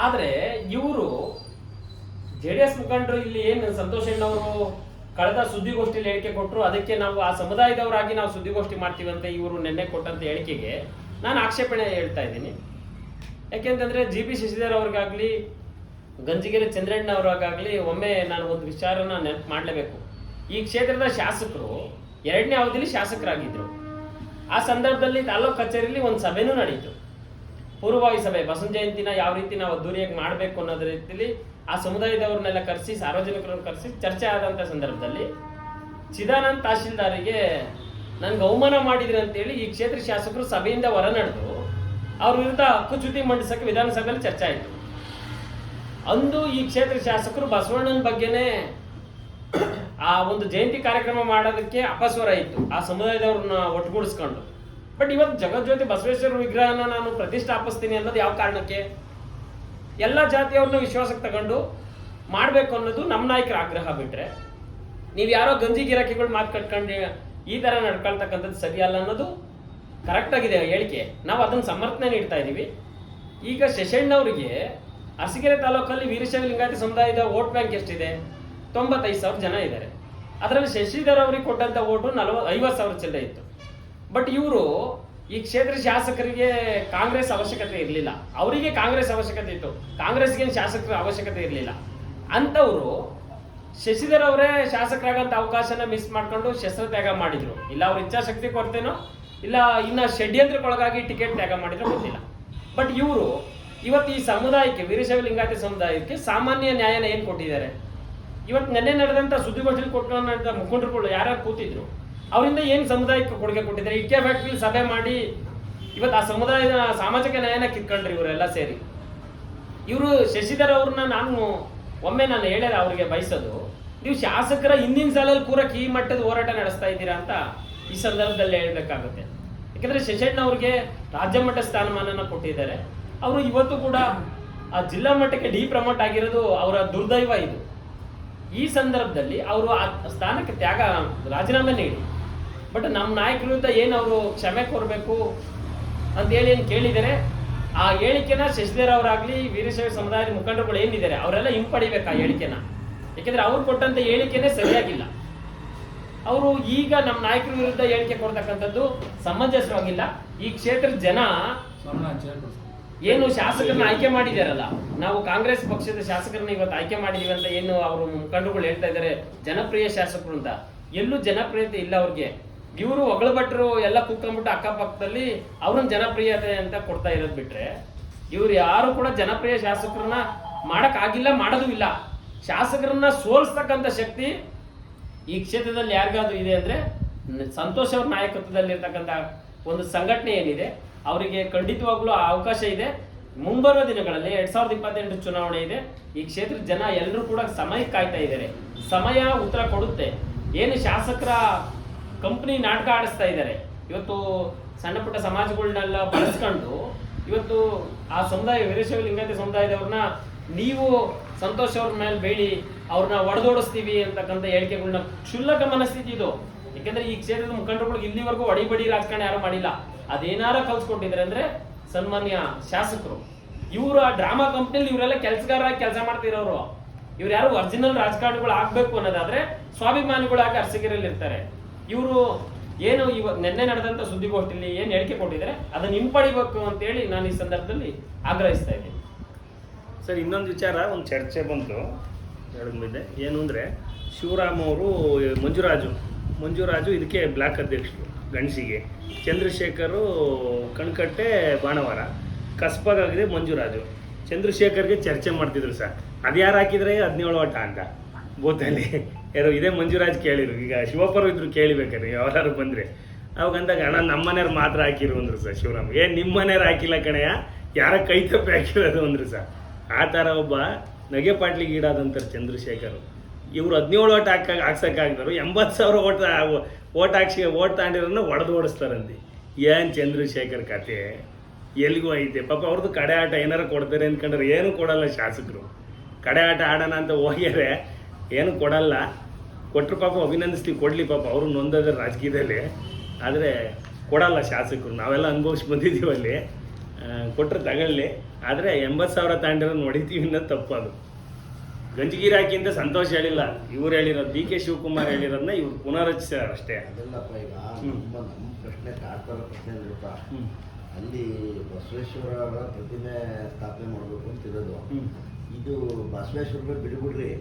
ಆದ್ರೆ ಇವರು JDS ಮುಖಂಡರು ಇಲ್ಲಿ ಏನು ಸಂತೋಷ್ ಅಣ್ಣವರು ಕಳೆದ ಸುದ್ದಿಗೋಷ್ಠಿಯಲ್ಲಿ ಹೇಳಿಕೆ ಕೊಟ್ಟರು, ಅದಕ್ಕೆ ನಾವು ಆ ಸಮುದಾಯದವರಾಗಿ ನಾವು ಸುದ್ದಿಗೋಷ್ಠಿ ಮಾಡ್ತೀವಿ ಅಂತ ಇವರು ನಿನ್ನೆ ಕೊಟ್ಟಂತ ಹೇಳಿಕೆಗೆ ನಾನು ಆಕ್ಷೇಪಣೆ ಹೇಳ್ತಾ ಇದ್ದೀನಿ. ಯಾಕೆಂತಂದ್ರೆ ಜಿ ಬಿ ಶಶಿಧರ್ ಅವ್ರಿಗಾಗ್ಲಿ ಗಂಜಿಗೆರೆ ಚಂದ್ರಣ್ಣ ಅವ್ರಿಗಾಗ್ಲಿ ಒಮ್ಮೆ ನಾನು ಒಂದು ವಿಚಾರನ ನೆನಪು ಮಾಡಲೇಬೇಕು. ಈ ಕ್ಷೇತ್ರದ ಶಾಸಕರು 2ನೇ ಅವಧಿಯಲ್ಲಿ ಶಾಸಕರಾಗಿದ್ರು. ಆ ಸಂದರ್ಭದಲ್ಲಿ ತಾಲೂಕು ಕಚೇರಿಯಲ್ಲಿ ಒಂದು ಸಭೆನೂ ನಡೀತು, ಪೂರ್ವಭಾವಿ ಸಭೆ. ಬಸವನ ಜಯಂತಿನ ಯಾವ ರೀತಿ ನಾವು ಅದ್ದೂರಿಯಾಗಿ ಮಾಡಬೇಕು ಅನ್ನೋದ್ರ ರೀತಿಯಲ್ಲಿ ಆ ಸಮುದಾಯದವ್ರನ್ನೆಲ್ಲ ಕರೆಸಿ, ಸಾರ್ವಜನಿಕರನ್ನು ಕರೆಸಿ ಚರ್ಚೆ ಆದಂಥ ಸಂದರ್ಭದಲ್ಲಿ ಚಿದಾನಂದ್ ತಹಶೀಲ್ದಾರಿಗೆ ನನ್ಗೆ ಅವಮಾನ ಮಾಡಿದ್ರಿ ಅಂತೇಳಿ ಈ ಕ್ಷೇತ್ರ ಶಾಸಕರು ಸಭೆಯಿಂದ ಹೊರ ನಡೆದು ಅವ್ರ ವಿರುದ್ಧ ಹಕ್ಕುಚ್ಯುತಿ ಮಂಡಿಸಕ್ಕೆ ವಿಧಾನಸಭೆಯಲ್ಲಿ ಚರ್ಚೆ ಆಯಿತು. ಅಂದು ಈ ಕ್ಷೇತ್ರ ಶಾಸಕರು ಬಸವಣ್ಣನ ಬಗ್ಗೆನೇ ಆ ಒಂದು ಜಯಂತಿ ಕಾರ್ಯಕ್ರಮ ಮಾಡೋದಕ್ಕೆ ಅಪಸ್ವರ ಇತ್ತು, ಆ ಸಮುದಾಯದವ್ರನ್ನ ಒಟ್ಟುಗೂಡಿಸ್ಕೊಂಡು. ಬಟ್ ಇವತ್ತು ಜಗಜ್ಯೋತಿ ಬಸವೇಶ್ವರ ವಿಗ್ರಹನ ನಾನು ಪ್ರತಿಷ್ಠಾಪಿಸ್ತೀನಿ ಅನ್ನೋದು ಯಾವ ಕಾರಣಕ್ಕೆ? ಎಲ್ಲ ಜಾತಿಯವ್ರನ್ನ ವಿಶ್ವಾಸಕ್ಕೆ ತಗೊಂಡು ಮಾಡಬೇಕು ಅನ್ನೋದು ನಮ್ಮ ನಾಯಕರ ಆಗ್ರಹ. ಬಿಟ್ರೆ ನೀವು ಯಾರೋ ಗಂಜಿ ಗಿರಾಕಿಗಳು ಮಾತು ಕಟ್ಕೊಂಡು ಈ ಥರ ನಡ್ಕೊಳ್ತಕ್ಕಂಥದ್ದು ಸರಿಯಲ್ಲ ಅನ್ನೋದು ಕರೆಕ್ಟ್ ಆಗಿದೆ ಹೇಳಿಕೆ. ನಾವು ಅದನ್ನು ಸಮರ್ಥನೆ ನೀಡ್ತಾ ಇದ್ದೀವಿ. ಈಗ ಶಶಣ್ಣವರಿಗೆ ಅರಸೀಕೆರೆ ತಾಲೂಕಲ್ಲಿ ವೀರಶೈವ ಲಿಂಗಾಯತ ಸಮುದಾಯದ ವೋಟ್ ಬ್ಯಾಂಕ್ ಎಷ್ಟಿದೆ? 95,000 ಜನ ಇದ್ದಾರೆ. ಅದರಲ್ಲಿ ಶಶಿಧರ್ ಅವರಿಗೆ ಕೊಟ್ಟಂತ ಓಟು 50,000 ಚಿಲ್ಲರೆ ಇತ್ತು. ಬಟ್ ಇವರು ಈ ಕ್ಷೇತ್ರ ಶಾಸಕರಿಗೆ ಕಾಂಗ್ರೆಸ್ ಅವಶ್ಯಕತೆ ಇರಲಿಲ್ಲ, ಅವರಿಗೆ ಕಾಂಗ್ರೆಸ್ ಅವಶ್ಯಕತೆ ಇತ್ತು, ಕಾಂಗ್ರೆಸ್ಗೆ ಶಾಸಕರ ಅವಶ್ಯಕತೆ ಇರಲಿಲ್ಲ. ಅಂಥವರು ಶಶಿಧರ್ ಅವರೇ ಶಾಸಕರಾಗಂತ ಅವಕಾಶನ ಮಿಸ್ ಮಾಡ್ಕೊಂಡು ಶಸ್ತ್ರತ್ಯಾಗ ಮಾಡಿದ್ರು. ಇಲ್ಲ ಅವ್ರ ಇಚ್ಛಾಶಕ್ತಿ ಕೊರತೆನೋ ಇಲ್ಲ ಇನ್ನ ಷಡ್ಯಂತ್ರಕ್ಕೊಳಗಾಗಿ ಟಿಕೆಟ್ ತ್ಯಾಗ ಮಾಡಿದ್ರು ಗೊತ್ತಿಲ್ಲ. ಬಟ್ ಇವರು ಇವತ್ತು ಈ ಸಮುದಾಯಕ್ಕೆ, ವೀರಶೈವ ಲಿಂಗಾಯತ ಸಮುದಾಯಕ್ಕೆ ಸಾಮಾನ್ಯ ನ್ಯಾಯನ ಏನು ಕೊಟ್ಟಿದ್ದಾರೆ? ಇವತ್ತು ನೆನ್ನೆ ನಡೆದಂಥ ಸುದ್ದಿಗೋಷ್ಠಿಯಲ್ಲಿ ಕೊಟ್ಟಂತ ಮುಖಂಡರುಗಳು ಯಾರ್ಯಾರು ಕೂತಿದ್ರು, ಅವರಿಂದ ಏನು ಸಮುದಾಯಕ್ಕೆ ಕೊಡುಗೆ ಕೊಟ್ಟಿದ್ದಾರೆ? ಇಟ್ಕೆ ಫ್ಯಾಕ್ಟ್ರಿ ಸಭೆ ಮಾಡಿ ಇವತ್ತು ಆ ಸಮುದಾಯದ ಸಾಮಾಜಿಕ ನ್ಯಾಯನ ಕಿತ್ಕೊಂಡ್ರಿ ಇವರೆಲ್ಲ ಸೇರಿ. ಇವರು ಶಶಿಧರ್ ಅವ್ರನ್ನ ನಾನು ಹೇಳ್ಯಾರ ಅವ್ರಿಗೆ ಬಯಸೋದು, ನೀವು ಶಾಸಕರ ಹಿಂದಿನ ಸಾಲಲ್ಲಿ ಕೂರಕ್ಕೆ ಈ ಮಟ್ಟದ ಹೋರಾಟ ನಡೆಸ್ತಾ ಇದ್ದೀರಾ ಅಂತ ಈ ಸಂದರ್ಭದಲ್ಲಿ ಹೇಳ್ಬೇಕಾಗುತ್ತೆ. ಯಾಕಂದ್ರೆ ಶಶಣ್ಣ ಅವ್ರಿಗೆ ರಾಜ್ಯ ಮಟ್ಟ ಸ್ಥಾನಮಾನನ ಕೊಟ್ಟಿದ್ದಾರೆ. ಅವರು ಇವತ್ತು ಕೂಡ ಆ ಜಿಲ್ಲಾ ಮಟ್ಟಕ್ಕೆ ಪ್ರಮೋಟ್ ಆಗಿರೋದು ಅವರ ದುರ್ದೈವ. ಇದು ಈ ಸಂದರ್ಭದಲ್ಲಿ ಅವರು ಆ ಸ್ಥಾನಕ್ಕೆ ರಾಜೀನಾಮೆ ನೀಡಿ, ಬಟ್ ನಮ್ಮ ನಾಯಕರ ವಿರುದ್ಧ ಏನು ಅವರು ಕ್ಷಮೆ ಕೋರಬೇಕು ಅಂತೇಳಿ ಏನು ಕೇಳಿದ್ದಾರೆ, ಆ ಹೇಳಿಕೆನ ಶಶಿಧರ್ ಅವರಾಗ್ಲಿ ವೀರಶೈವ ಸಮುದಾಯದ ಮುಖಂಡರುಗಳು ಏನಿದ್ದಾರೆ ಅವರೆಲ್ಲ ಹಿಂಪಡಿಬೇಕು ಆ ಹೇಳಿಕೆನ. ಯಾಕೆಂದ್ರೆ ಅವ್ರು ಕೊಟ್ಟಂತ ಹೇಳಿಕೆನೇ ಸರಿಯಾಗಿಲ್ಲ. ಅವರು ಈಗ ನಮ್ಮ ನಾಯಕರ ವಿರುದ್ಧ ಹೇಳಿಕೆ ಕೊಡ್ತಕ್ಕಂಥದ್ದು ಸಮಂಜಸವಾಗಿಲ್ಲ. ಈ ಕ್ಷೇತ್ರದ ಜನ ಏನು ಶಾಸಕರನ್ನ ಆಯ್ಕೆ ಮಾಡಿದಾರಲ್ಲ, ನಾವು ಕಾಂಗ್ರೆಸ್ ಪಕ್ಷದ ಶಾಸಕರನ್ನ ಇವತ್ತು ಆಯ್ಕೆ ಮಾಡಿದೀವಿ ಅಂತ ಏನು ಅವರು ಮುಖಂಡರುಗಳು ಹೇಳ್ತಾ ಇದ್ದಾರೆ ಜನಪ್ರಿಯ ಶಾಸಕರು ಅಂತ, ಎಲ್ಲೂ ಜನಪ್ರಿಯತೆ ಇಲ್ಲ ಅವ್ರಿಗೆ. ಇವರು ಹೊಗಳಭಟ್ರು ಎಲ್ಲ ಕೂತ್ಕೊಂಡ್ಬಿಟ್ಟು ಅಕ್ಕಪಕ್ಕದಲ್ಲಿ ಅವ್ರನ್ನ ಜನಪ್ರಿಯತೆ ಅಂತ ಕೊಡ್ತಾ ಇರೋದು ಬಿಟ್ರೆ ಇವ್ರು ಯಾರು ಕೂಡ ಜನಪ್ರಿಯ ಶಾಸಕರನ್ನ ಮಾಡಕ್ ಆಗಿಲ್ಲ, ಮಾಡೋದು ಇಲ್ಲ. ಶಾಸಕರನ್ನ ಸೋಲಿಸ್ತಕ್ಕಂಥ ಶಕ್ತಿ ಈ ಕ್ಷೇತ್ರದಲ್ಲಿ ಯಾರಿಗಾದ್ರೂ ಇದೆ ಅಂದ್ರೆ ಸಂತೋಷ್ ಅವ್ರ ನಾಯಕತ್ವದಲ್ಲಿ ಇರ್ತಕ್ಕಂಥ ಒಂದು ಸಂಘಟನೆ ಏನಿದೆ ಅವರಿಗೆ ಖಂಡಿತವಾಗ್ಲೂ ಆ ಅವಕಾಶ ಇದೆ. ಮುಂಬರುವ ದಿನಗಳಲ್ಲಿ 2028 ಚುನಾವಣೆ ಇದೆ. ಈ ಕ್ಷೇತ್ರದ ಜನ ಎಲ್ಲರೂ ಕೂಡ ಸಮಯಕ್ಕೆ ಕಾಯ್ತಾ ಇದ್ದಾರೆ. ಸಮಯ ಉತ್ತರ ಕೊಡುತ್ತೆ. ಏನು ಶಾಸಕರ ಕಂಪ್ನಿ ನಾಟಕ ಆಡಿಸ್ತಾ ಇದ್ದಾರೆ, ಇವತ್ತು ಸಣ್ಣ ಪುಟ್ಟ ಸಮಾಜಗಳನ್ನೆಲ್ಲ ಬಳಸ್ಕೊಂಡು ಇವತ್ತು ಆ ಸಮುದಾಯ ವೀರಶೈವ ಲಿಂಗಾಯತ ಸಮುದಾಯದವ್ರನ್ನ ನೀವು ಸಂತೋಷ್ ಅವ್ರ ಮೇಲೆ ಬೇಡಿ ಅವ್ರನ್ನ ಒಡೆದೋಡಿಸ್ತೀವಿ ಅಂತಕ್ಕಂಥ ಹೇಳಿಕೆಗಳನ್ನ ಕ್ಷುಲ್ಲಕ ಮನಸ್ಥಿತಿ ಇದು. ಯಾಕಂದ್ರೆ ಈ ಕ್ಷೇತ್ರದ ಮುಖಂಡರುಗಳಿಗೆ ಇಲ್ಲಿವರೆಗೂ ಒಡಿಬಡಿ ರಾಜಕಾರಣ ಯಾರು ಮಾಡಿಲ್ಲ. ಅದೇನಾರ ಕಲ್ಸ್ಕೊಟ್ಟಿದ್ದಾರೆ ಅಂದ್ರೆ ಸನ್ಮಾನ್ಯ ಶಾಸಕರು. ಇವರು ಆ ಡ್ರಾಮಾ ಕಂಪ್ನಿಲಿ ಇವರೆಲ್ಲ ಕೆಲಸಗಾರರಾಗಿ ಕೆಲಸ ಮಾಡ್ತಿರೋರು. ಇವ್ರು ಯಾರು ಒರಿಜಿನಲ್ ರಾಜಕಾರಣಿಗಳು ಆಗ್ಬೇಕು ಅನ್ನೋದಾದ್ರೆ ಸ್ವಾಭಿಮಾನಿಗಳಾಗಿ ಅರಸೀಕೆರೆಯಲ್ಲಿ ಇರ್ತಾರೆ. ಇವರು ಏನು ಇವಾಗ ನಿನ್ನೆ ನಡೆದಂತ ಸುದ್ದಿಗೋಷ್ಠಿಯಲ್ಲಿ ಏನ್ ಹೇಳಿಕೆ ಕೊಟ್ಟಿದ್ದಾರೆ ಅದನ್ನ ಹಿಂಪಡಿಬೇಕು ಅಂತ ಹೇಳಿ ನಾನು ಈ ಸಂದರ್ಭದಲ್ಲಿ ಆಗ್ರಹಿಸ್ತಾ ಇದ್ದೀನಿ. ಸರ್, ಇನ್ನೊಂದು ವಿಚಾರ, ಒಂದು ಚರ್ಚೆ ಬಂತು ಹೇಳಿದೆ. ಏನು ಅಂದರೆ, ಶಿವರಾಮ್ ಅವರು ಮಂಜುರಾಜು ಇದಕ್ಕೆ ಬ್ಲಾಕ್ ಅಧ್ಯಕ್ಷರು ಗಣಸಿಗೆ, ಚಂದ್ರಶೇಖರು ಕಣ್ಕಟ್ಟೆ ಬಾಣವಾರ, ಕಸ್ಬಾಗಿದೆ ಮಂಜುರಾಜು. ಚಂದ್ರಶೇಖರ್ಗೆ ಚರ್ಚೆ ಮಾಡ್ತಿದ್ರು ಸರ್, ಅದು ಯಾರು ಹಾಕಿದ್ರೆ 17 ಓಟ ಅಂತ ಬೋತಲ್ಲಿ ಯಾರು ಇದೇ ಮಂಜುರಾಜ್ ಕೇಳಿರು. ಈಗ ಶಿವಪ್ಪರು ಇದ್ರು ಕೇಳಿಬೇಕಾರೆ ಯಾರು ಬಂದರೆ ಅವಾಗ ಅಂದಾಗ, ಅಣ್ಣ ನಮ್ಮ ಮನೆಯವ್ರು ಮಾತ್ರ ಹಾಕಿರು ಅಂದರು ಸರ್. ಶಿವರಾಮ್, ನಿಮ್ಮ ಮನೆಯವ್ರು ಹಾಕಿಲ್ಲ ಕಣಯ್ಯ, ಯಾರ ಕೈ ತಪ್ಪಿ ಹಾಕಿರೋದು ಅಂದರು ಸರ್. ಆ ಥರ ಒಬ್ಬ ನಗೆ ಪಾಟ್ಲಿಗೆ ಈಡಾದಂತಾರೆ ಚಂದ್ರಶೇಖರ್. ಇವರು 17 ಓಟ್ ಹಾಕ್ಸೋಕ್ಕಾಗ್ದರು, 80,000 ಓಟ್ ತಗೊಂಡಿರೋನ್ನ ಓಡಿಸ್ತಾರಂತೆ. ಏನು ಚಂದ್ರಶೇಖರ್ ಕತೆ ಎಲ್ಲಿಗೂ ಐತೆ ಪಾಪ. ಅವ್ರದ್ದು ಕಡೆ ಆಟ ಏನಾರು ಕೊಡ್ತಾರೆ ಅಂದ್ಕೊಂಡ್ರೆ ಏನೂ ಕೊಡಲ್ಲ ಶಾಸಕರು. ಕಡೆ ಆಟ ಆಡೋಣ ಅಂತ ಹೋಗ್ಯಾರೆ, ಏನು ಕೊಡಲ್ಲ. ಕೊಟ್ಟರು ಪಾಪ ಅಭಿನಂದಿಸ್ತೀವಿ, ಕೊಡಲಿ ಪಾಪ, ಅವರು ನೊಂದದ ರಾಜಕೀಯದಲ್ಲಿ. ಆದರೆ ಕೊಡಲ್ಲ ಶಾಸಕರು, ನಾವೆಲ್ಲ ಅನುಭವಿಸಿ ಬಂದಿದ್ದೀವಿ ಅಲ್ಲಿ. ಕೊಟ್ಟರೆ ತಗೊಳ್ಳಿ, ಆದರೆ 80,000 ತಗೊಂಡಿರೋ ನೋಡಿತೀವಿ ಅನ್ನೋದು ತಪ್ಪದು. ಗಂಜಗಿರಿ ಹಾಕಿಂದ ಸಂತೋಷ ಹೇಳಿಲ್ಲ, ಇವ್ರು ಹೇಳಿರೋದು ಡಿ ಕೆ ಶಿವಕುಮಾರ್ ಹೇಳಿರೋದನ್ನ ಇವ್ರು ಪುನರಚಿಸ್ಯಾರ ಅಷ್ಟೇ. ಅದೆಲ್ಲಪ್ಪ ಈಗ ನಮ್ಮ ಪ್ರಶ್ನೆ ಕಾಡ್ತಾರ ಪ್ರಶ್ನೆ ಇರುತ್ತಾ, ಅಲ್ಲಿ ಬಸವೇಶ್ವರ ಪ್ರತಿಮೆ ಸ್ಥಾಪನೆ ಮಾಡಬೇಕು ಅಂತಿರೋದು. ಇದು ಬಸವೇಶ್ವರ ಬಿಡ್ಬಿಡ್ರಿ,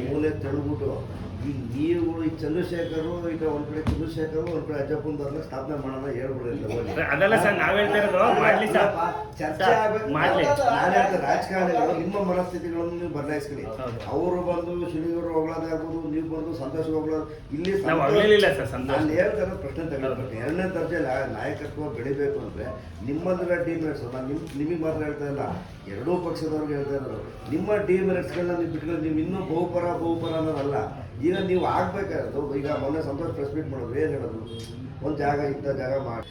ಮೂಲೆ ತಳ್ಬಿಟ್ಟು ಈಗ ನೀವು ಈ ಚಂದ್ರಶೇಖರು, ಈಗ ಒಂದ್ ಕಡೆ ಚಂದ್ರಶೇಖರು, ಒಂದ್ ಕಡೆ ಅಜ್ಜಪ್ಪನ ಸ್ಥಾಪನೆ ಮಾಡೋಣ ಹೇಳ್ಬಿಡ್ರಿ. ಅದೆಲ್ಲ ಸರ್ ನಾವ್ ಹೇಳ್ತಾ ಇರೋದು, ಮಾಡ್ಲಿ ಸರ್, ಚರ್ಚೆ ಆಗ್ಬೇಕು. ಮಾಡ್ಲಿ. ನಾನು ಹೇಳ್ತೇನೆ, ರಾಜಕಾರಣಿಗಳು ನಿಮ್ಮ ಮನಸ್ಥಿತಿಗಳನ್ನು ನೀವು ಬದಲಾಯಿಸ್ಕೊಳ್ಳಿ. ಅವರು ಬಂದು ಶಿವಲಿಂಗರು ಹೋಗ್ಲಾದಾಗ್ಬೋದು, ನೀವು ಬಂದು ಸಂತೋಷ ಹೋಗ್ಲೋದು, ಇಲ್ಲಿ ನಾವು ಆಗ್ಲಿಲ್ಲ ಸರ್ ಸಂತೋಷ. ನಾನು ಹೇಳ್ತಾರೆ ಪ್ರಶ್ನೆ ತೆಗೆದುಬಿಟ್ಟು 2ನೇ ದರ್ಜೆ ನಾಯಕತ್ವ ಬೆಳಿಬೇಕು ಅಂದ್ರೆ ನಿಮ್ಮಂದ್ರ ಟೀಮ್ಮೇಟ್ಸ್, ನಾನು ನಿಮಗೆ ಮಾತ್ರ ಹೇಳ್ತಾ ಇಲ್ಲ, ಎರಡೂ ಪಕ್ಷದವ್ರಿಗೆ ಹೇಳ್ತಾ ಇದ್ರು, ನಿಮ್ಮ ಟೀಮ್ಮೇಟ್ಸ್ಗಳನ್ನ ನೀವು ಬಿಟ್ಕೊಂಡು ನೀವು ಇನ್ನೂ ಬಹುಪರ ಅನ್ನೋದಲ್ಲ. ಈಗ ನೀವು ಆಗ್ಬೇಕಾದ್ರು, ಈಗ ಮೊನ್ನೆ ಸಂತೋಷ ಪ್ರೆಸ್ ಮೀಟ್ ಮಾಡೋದು ಏನು ಹೇಳೋದು, ಒಂದ್ ಜಾಗ ಇಂಥ ಜಾಗ ಮಾಡಿ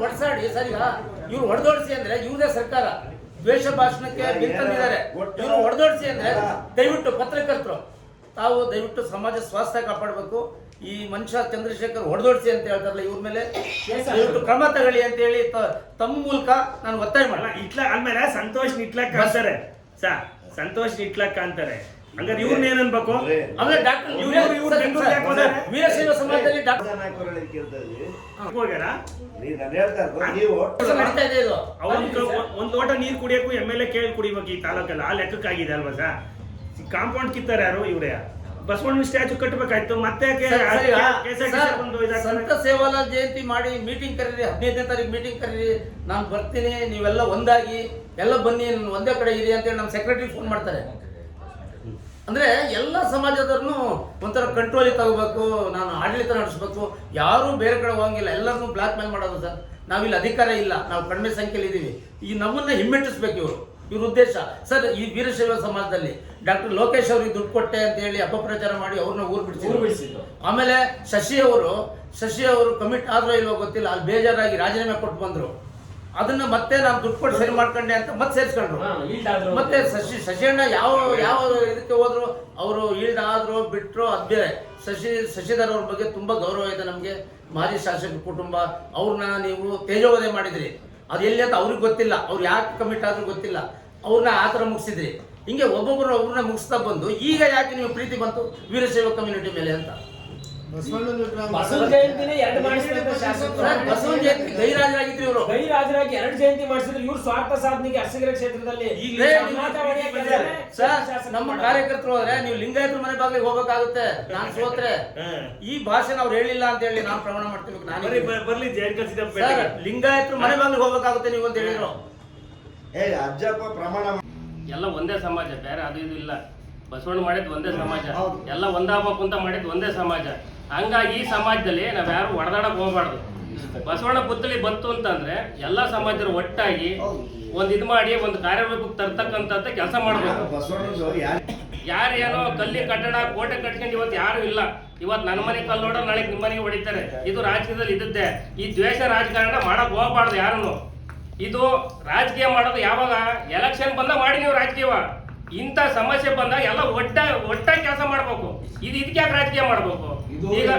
ಹೊಡ್ಸಾಡಿ ಸರ್. ಈಗ ಇವ್ರು ಹೊಡೆದೋಡಿಸಿ ಅಂದ್ರೆ ಇವ್ರದೇ ಸರ್ಕಾರ ದ್ವೇಷ ಭಾಷಣಕ್ಕೆ ಬಿಂತಂದಿದ್ದಾರೆ. ಇವ್ರು ಹೊಡೆದೋಡಿಸಿ ಅಂದ್ರೆ ದಯವಿಟ್ಟು ಪತ್ರಕರ್ತರು ತಾವು ದಯವಿಟ್ಟು ಸಮಾಜ ಸ್ವಾಸ್ಥ್ಯ ಕಾಪಾಡಬೇಕು. ಈ ಮನುಷ್ಯ ಚಂದ್ರಶೇಖರ್ ಹೊಡೆದೋಡಿಸಿ ಅಂತ ಹೇಳ್ತಾರಲ್ಲ, ಇವ್ರ ಮೇಲೆ ದಯವಿಟ್ಟು ಕ್ರಮ ತಗೊಳ್ಳಿ ಅಂತ ಹೇಳಿ ತಮ್ಮ ಮೂಲಕ ನಾನು ಒತ್ತಾಯ ಮಾಡಲ್ಲ. ಆದ್ಮೇಲೆ ಸಂತೋಷ್ ನಿಟ್ಲಕ್ ಅಂತಾರೆ ಸರ್, ಸಂತೋಷ್ ನಿಟ್ಲಕ್ ಅಂತಾರೆ. ಹಂಗಾರೆ ಇವ್ರನ್ನ ಏನನ್ಬೇಕು? ಆಮೇಲೆ ಡಾಕ್ಟರ್ ವೀರಶೈವ ಸಮಾಜದಲ್ಲಿ ಡಾಕ್ಟರ್ ಹೋಗ್ಯಾರ, ನೀವು ನಡೀತಾ ಇದೆ ಇದು. ಒಂದ್ ಲೋಟ ನೀರ್ ಕುಡಿಯಕ್ಕೂ MLA ಕೇಳಿ ಕುಡಿಬೇಕು ಈ ತಾಲೂಕಲ್ಲ. ಆ ಲೆಕ್ಕಕ್ಕಾಗಿದೆ ಅಲ್ವಾ ಸರ್? ಕಾಂಪೌಂಡ್ ಕಿತ್ತಾರೆ ಯಾರು? ಇವ್ರೇ ಬಸವಣ್ಣ ಸ್ಟ್ಯಾಚು ಕಟ್ಟಬೇಕಾಯ್ತು. ಮತ್ತೆ ಸಂತ ಸೇವಾಲಾಲ್ ಜಯಂತಿ ಮಾಡಿ ಮೀಟಿಂಗ್ ಕರೀರಿ, 15ನೇ ತಾರೀಕು ಮೀಟಿಂಗ್ ಕರೀರಿ, ನಾನು ಬರ್ತೀನಿ, ನೀವೆಲ್ಲ ಒಂದಾಗಿ ಎಲ್ಲ ಬನ್ನಿ, ಒಂದೇ ಕಡೆ ಇರಿ ಅಂತೇಳಿ ನಮ್ಮ ಸೆಕ್ರೆಟರಿ ಫೋನ್ ಮಾಡ್ತಾರೆ. ಅಂದ್ರೆ ಎಲ್ಲ ಸಮಾಜದವ್ರನ್ನು ಒಂಥರ ಕಂಟ್ರೋಲಿಗೆ ತಗೋಬೇಕು, ನಾನು ಆಡಳಿತ ನಡೆಸಬೇಕು, ಯಾರು ಬೇರೆ ಕಡೆ ಹೋಗಂಗಿಲ್ಲ, ಎಲ್ಲರನ್ನೂ ಬ್ಲಾಕ್ ಮೇಲ್ ಮಾಡೋದು ಸರ್. ನಾವಿಲ್ಲಿ ಅಧಿಕಾರ ಇಲ್ಲ, ನಾವು ಕಡಿಮೆ ಸಂಖ್ಯೆಯಲ್ಲಿ ಇದ್ದೀವಿ. ಈ ನಮ್ಮನ್ನ ಹಿಮ್ಮೆಟ್ಟಿಸ್ಬೇಕು ಇವ್ರ ಉದ್ದೇಶ ಸರ್. ಈ ವೀರಶೈವ ಸಮಾಜದಲ್ಲಿ ಡಾಕ್ಟರ್ ಲೋಕೇಶ್ ಅವ್ರಿಗೆ ದುಡ್ಡು ಕೊಟ್ಟೆ ಅಂತ ಹೇಳಿ ಅಪಪ್ರಚಾರ ಮಾಡಿ ಅವ್ರನ್ನ ಊರು ಬಿಡಿಸಿದ್ರು. ಆಮೇಲೆ ಶಶಿ ಅವರು ಕಮಿಟ್ ಆದ್ರೂ ಇಲ್ವೋ ಗೊತ್ತಿಲ್ಲ, ಅಲ್ಲಿ ಬೇಜಾರಾಗಿ ರಾಜೀನಾಮೆ ಕೊಟ್ಟು ಬಂದ್ರು. ಅದನ್ನ ಮತ್ತೆ ನಾನು ದುಡ್ಡು ಕೊಟ್ಟು ಸರಿ ಮಾಡ್ಕೊಂಡೆ ಅಂತ ಮತ್ತೆ ಸೇರಿಸ್ಕೊಂಡ್ರು. ಮತ್ತೆ ಶಶಿಯಣ್ಣ ಯಾವ ಇದಕ್ಕೆ ಹೋದ್ರು, ಅವರು ಈಲ್ಡ್ ಆದ್ರು ಬಿಟ್ರು, ಅದ್ ಬೇರೆ. ಶಶಿಧರ್ ಅವ್ರ ಬಗ್ಗೆ ತುಂಬಾ ಗೌರವ ಇದೆ ನಮ್ಗೆ. ಮಾಜಿ ಶಾಸಕ ಕುಟುಂಬ, ಅವ್ರನ್ನ ನೀವು ತೇಜೋವಧೆ ಮಾಡಿದ್ರಿ, ಅದು ಎಲ್ಲಿ ಅಂತ ಅವ್ರಿಗೆ ಗೊತ್ತಿಲ್ಲ, ಅವ್ರು ಯಾಕೆ ಕಮಿಟ್ ಆದ್ರೂ ಗೊತ್ತಿಲ್ಲ, ಅವ್ರನ್ನ ಆ ಥರ ಮುಗಿಸಿದ್ರಿ. ಹಿಂಗೆ ಒಬ್ಬೊಬ್ಬರನ್ನ ಮುಗಿಸ್ತಾ ಬಂದು ಈಗ ಯಾಕೆ ನೀವು ಪ್ರೀತಿ ಬಂತು ವೀರಶೈವ ಕಮ್ಯುನಿಟಿ ಮೇಲೆ ಅಂತ? ಬಸವ ಜಯಂತಿನೇ 2 ಮಾಡಿಸಿದಂತ ಶಾಸಕರು, ಬಸವ ಜಯಂತಿ ಗೈರಾಜರಾಗಿದ್ರು ಇವರು, ಗೈರಾಜರಾಗಿ 2 ಜಯಂತಿ ಮಾಡಿಸಿದ್ರು. ಇವ್ರು ಸ್ವಾರ್ಥ ಸಾಧನೆಗೆ ಅರಸೀಕೆರೆ ಕ್ಷೇತ್ರದಲ್ಲಿ ನಮ್ಮ ಕಾರ್ಯಕರ್ತರು ಹೋದ್ರೆ ನೀವು ಲಿಂಗಾಯತರ ಮನೆ ಬಾಗಿಲಿಗೆ ಹೋಗಬೇಕಾಗುತ್ತೆ. ನಾನು ಸೋತ್ರೆ ಈ ಭಾಷೆನ ಅವ್ರು ಹೇಳಿಲ್ಲ ಅಂತ ಹೇಳಿ ನಾನು ಪ್ರಮಾಣ ಮಾಡ್ತೀನಿ. ಬರ್ಲಿ ಲಿಂಗಾಯತರ ಮನೆ ಬಾಗಿಲಿಗೆ ಹೋಗಬೇಕಾಗುತ್ತೆ ನೀವು ಅಂತ ಹೇಳಿದ್ರು. ಅಜ್ಜಪ್ಪ ಪ್ರಮಾಣ ಎಲ್ಲ ಒಂದೇ ಸಮಾಜ, ಬೇರೆ ಅದು ಇದು ಇಲ್ಲ. ಬಸವಣ್ಣ ಮಾಡಿದ್ ಒಂದೇ ಸಮಾಜ, ಎಲ್ಲ ಒಂದಾಗಬೇಕು ಅಂತ ಮಾಡಿದ್ ಒಂದೇ ಸಮಾಜ. ಹಂಗಾಗಿ ಈ ಸಮಾಜದಲ್ಲಿ ನಾವ್ ಯಾರು ಹೊಡೆದಾಡಕ್ ಹೋಗ್ಬಾರ್ದು. ಬಸವಣ್ಣ ಪುತ್ಥಳಿ ಬಂತು ಅಂತಂದ್ರೆ ಎಲ್ಲಾ ಸಮಾಜರು ಒಟ್ಟಾಗಿ ಒಂದ್ ಇದ್ ಮಾಡಿ ಒಂದು ಕಾರ್ಯರೂಪಕ್ಕೆ ತರ್ತಕ್ಕಂಥದ್ದ ಕೆಲಸ ಮಾಡ್ಬೇಕು. ಯಾರು ಏನೋ ಕಲ್ಲಿ ಕಟ್ಟಡ ಕೋಟೆ ಕಟ್ಕೊಂಡು ಇವತ್ತು ಯಾರು ಇಲ್ಲ. ಇವತ್ತು ನನ್ನ ಮನೆ ಕಲ್ಲು ನೋಡೋ ನಾಳೆ ನಿಮ್ಮ ಮನೆಗೆ ಹೊಡಿತಾರೆ. ಇದು ರಾಜಕೀಯದಲ್ಲಿ ಇದ್ದದ್ದೇ. ಈ ದ್ವೇಷ ರಾಜಕಾರಣ ಮಾಡಕ್ ಹೋಗ್ಬಾರ್ದು ಯಾರನ್ನು. ಇದು ರಾಜಕೀಯ ಮಾಡೋದು ಯಾವಾಗ ಎಲೆಕ್ಷನ್ ಬಂದಾಗ ಮಾಡಿ ನೀವು ರಾಜಕೀಯವ. ಇಂಥ ಸಮಸ್ಯೆ ಬಂದಾಗ ಎಲ್ಲ ಒಟ್ಟಾಗಿ ಕೆಲಸ ಮಾಡ್ಬೇಕು. ಇದಕ್ಕೆ ಯಾಕೆ ರಾಜಕೀಯ ಮಾಡ್ಬೇಕು ಈಗ?